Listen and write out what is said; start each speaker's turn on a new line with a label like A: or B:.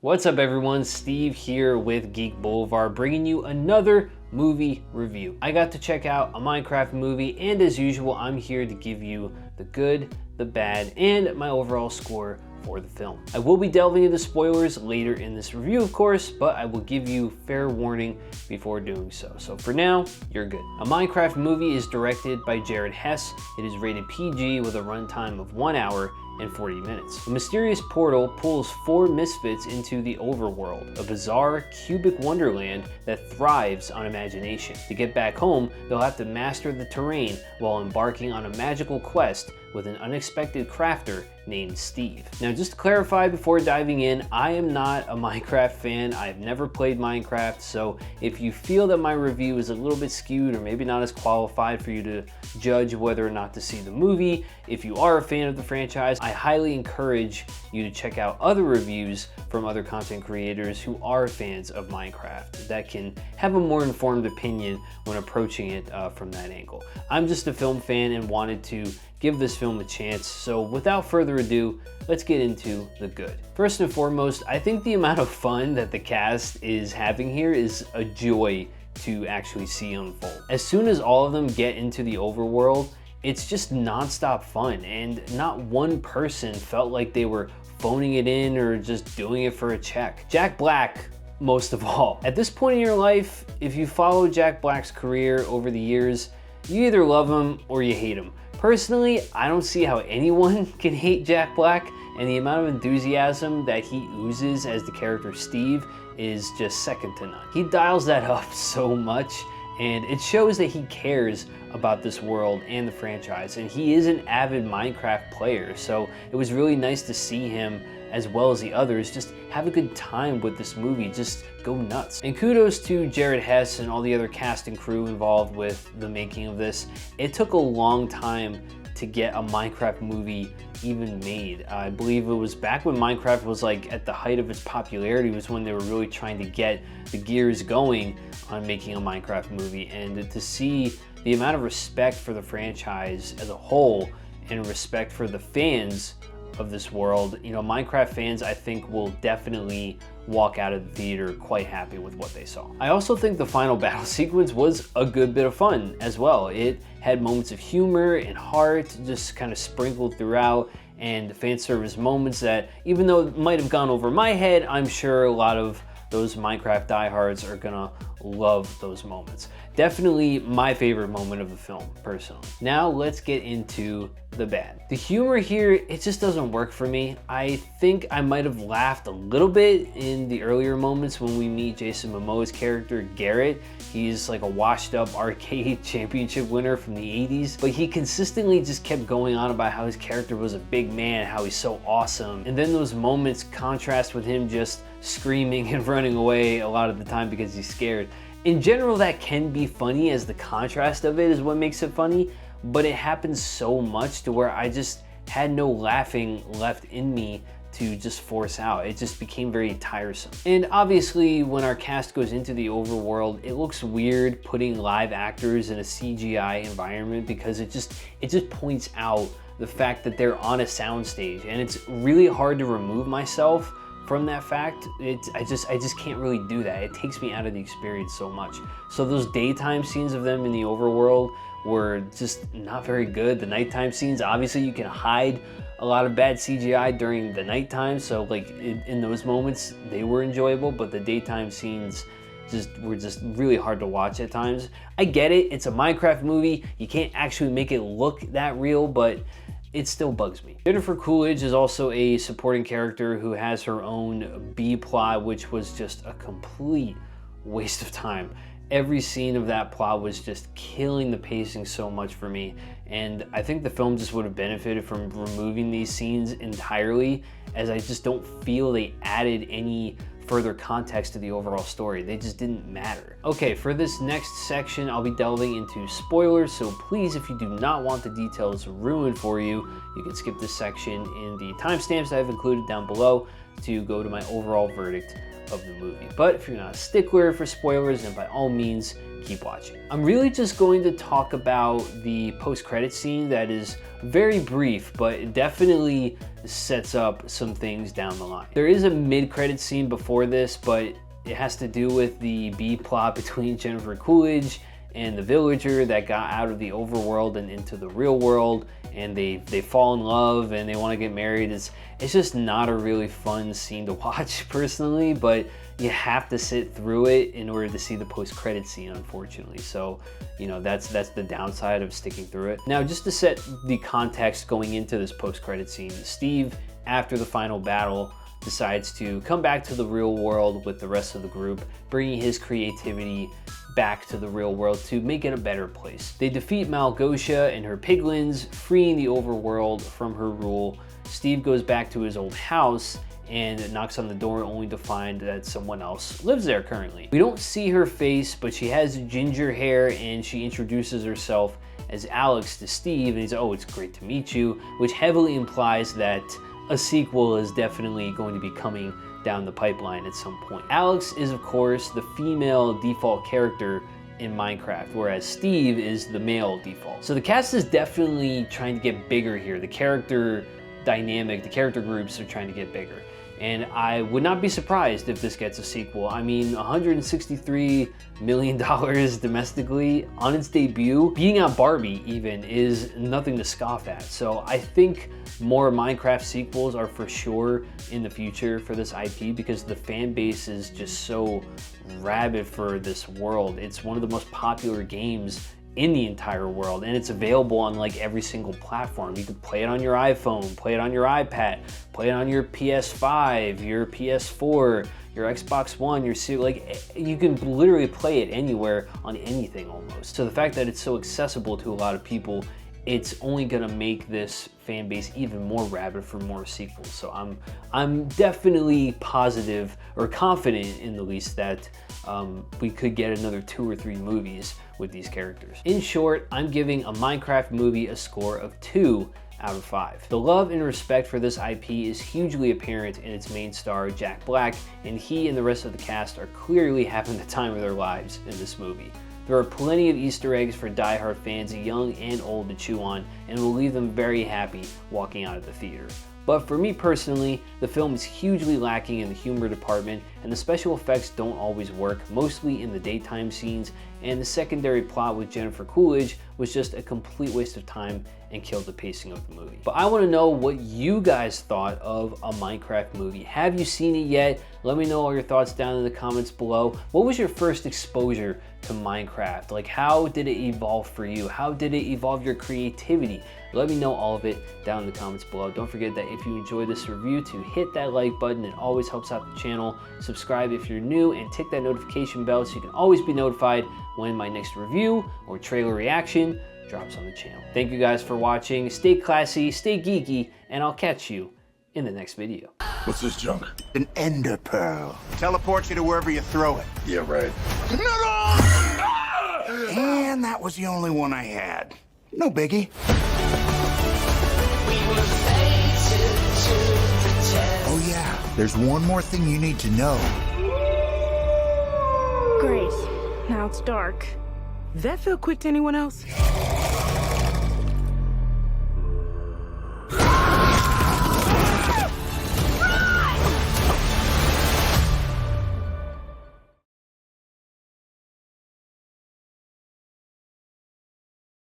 A: What's up everyone, Steve here with Geek Boulevard, bringing you another movie review. I got to check out a Minecraft movie, and as usual, I'm here to give you the good, the bad, and my overall score for the film. I will be delving into spoilers later in this review, of course, but I will give you fair warning before doing so. So for now, you're good. A Minecraft movie is directed by Jared Hess. It is rated PG with a runtime of 1 hour and 40 minutes. A mysterious portal pulls 4 misfits into the overworld, a bizarre cubic wonderland that thrives on imagination. To get back home, they'll have to master the terrain while embarking on a magical quest with an unexpected crafter named Steve. Now, just to clarify before diving in, I am not a Minecraft fan. I've never played Minecraft, so if you feel that my review is a little bit skewed or maybe not as qualified for you to judge whether or not to see the movie, if you are a fan of the franchise, I highly encourage you to check out other reviews from other content creators who are fans of Minecraft that can have a more informed opinion when approaching it from that angle. I'm just a film fan and wanted to give this film a chance, so without further ado, let's get into the good. First and foremost, I think the amount of fun that the cast is having here is a joy to actually see unfold. As soon as all of them get into the overworld, it's just non-stop fun, and not one person felt like they were phoning it in or just doing it for a check. Jack Black, most of all. At this point in your life, if you follow Jack Black's career over the years, you either love him or you hate him. Personally, I don't see how anyone can hate Jack Black, and the amount of enthusiasm that he oozes as the character Steve is just second to none. He dials that up so much, and it shows that he cares about this world and the franchise, and he is an avid Minecraft player, so it was really nice to see him, as well as the others, just have a good time with this movie, just go nuts. And kudos to Jared Hess and all the other cast and crew involved with the making of this. It took a long time to get a Minecraft movie even made. I believe it was back when Minecraft was like at the height of its popularity, was when they were really trying to get the gears going on making a Minecraft movie, and to see the amount of respect for the franchise as a whole and respect for the fans of this world, you know, Minecraft fans I think will definitely walk out of the theater quite happy with what they saw. I also think the final battle sequence was a good bit of fun as well. It had moments of humor and heart just kind of sprinkled throughout, and fan service moments that, even though it might have gone over my head, I'm sure a lot of those Minecraft diehards are gonna love those moments. Definitely my favorite moment of the film, personally. Now let's get into the bad. The humor here, it just doesn't work for me. I think I might have laughed a little bit in the earlier moments when we meet Jason Momoa's character, Garrett. He's like a washed up arcade championship winner from the 80s, but he consistently just kept going on about how his character was a big man, how he's so awesome. And then those moments contrast with him just screaming and running away a lot of the time because he's scared. In general, that can be funny, as the contrast of it is what makes it funny, but it happens so much to where I just had no laughing left in me to just force out. It just became very tiresome. And obviously, when our cast goes into the overworld, it looks weird putting live actors in a CGI environment, because it just points out the fact that they're on a soundstage, and it's really hard to remove myself from that fact. I just can't really do that. It takes me out of the experience so much. So those daytime scenes of them in the overworld were just not very good. The nighttime scenes, obviously you can hide a lot of bad CGI during the nighttime, so like in those moments they were enjoyable, but the daytime scenes were just really hard to watch at times. I get it, it's a Minecraft movie, you can't actually make it look that real, but it still bugs me. Jennifer Coolidge is also a supporting character who has her own B plot, which was just a complete waste of time. Every scene of that plot was just killing the pacing so much for me, and I think the film just would have benefited from removing these scenes entirely, as I just don't feel they added any further context to the overall story. They just didn't matter. Okay, for this next section, I'll be delving into spoilers, so please, if you do not want the details ruined for you, you can skip this section in the timestamps I've included down below. to go to my overall verdict of the movie. But if you're not a stickler for spoilers, then by all means, keep watching. I'm really just going to talk about the post-credit scene that is very brief, but it definitely sets up some things down the line. There is a mid-credit scene before this, but it has to do with the B-plot between Jennifer Coolidge and the villager that got out of the overworld and into the real world, and they fall in love and they want to get married. It's just not a really fun scene to watch personally, but you have to sit through it in order to see the post-credit scene, unfortunately. So, you know, that's the downside of sticking through it. Now, just to set the context going into this post-credit scene, Steve, after the final battle, decides to come back to the real world with the rest of the group, bringing his creativity back to the real world to make it a better place. They defeat Malgosia and her piglins, freeing the overworld from her rule. Steve goes back to his old house and knocks on the door only to find that someone else lives there currently. We don't see her face, but she has ginger hair and she introduces herself as Alex to Steve, and he's like, "Oh, it's great to meet you," which heavily implies that a sequel is definitely going to be coming down the pipeline at some point. Alex is, of course, the female default character in Minecraft, whereas Steve is the male default. So the cast is definitely trying to get bigger here. The character dynamic, the character groups are trying to get bigger. And I would not be surprised if this gets a sequel. I mean, $163 million domestically on its debut. Beating out Barbie even is nothing to scoff at. So I think more Minecraft sequels are for sure in the future for this IP because the fan base is just so rabid for this world. It's one of the most popular games in the entire world, and it's available on like every single platform. You can play it on your iPhone, play it on your iPad, play it on your PS5, your PS4, your Xbox One, your Series, like you can literally play it anywhere on anything almost. So the fact that it's so accessible to a lot of people, it's only gonna make this fan base even more rabid for more sequels. So I'm definitely positive or confident in the least that we could get another 2 or 3 movies with these characters. In short, I'm giving a Minecraft movie a score of 2 out of 5. The love and respect for this IP is hugely apparent in its main star, Jack Black, and he and the rest of the cast are clearly having the time of their lives in this movie. There are plenty of Easter eggs for die-hard fans, young and old, to chew on, and will leave them very happy walking out of the theater. But for me personally, the film is hugely lacking in the humor department, and the special effects don't always work, mostly in the daytime scenes, and the secondary plot with Jennifer Coolidge was just a complete waste of time and killed the pacing of the movie. But I want to know what you guys thought of a Minecraft movie. Have you seen it yet? Let me know all your thoughts down in the comments below. What was your first exposure to Minecraft? Like, how did it evolve for you? How did it evolve your creativity? Let me know all of it down in the comments below. Don't forget that if you enjoyed this review, to hit that like button. It always helps out the channel. Subscribe if you're new and tick that notification bell so you can always be notified when my next review or trailer reaction drops on the channel. Thank you guys for watching. Stay classy, stay geeky, and I'll catch you in the next video.
B: What's this junk?
C: An ender pearl. Teleports you to wherever you throw it.
B: Yeah, right.
C: And that was the only one I had. No biggie. Oh yeah, there's one more thing you need to know.
D: Great. Now it's dark.
E: That feel quick to anyone else?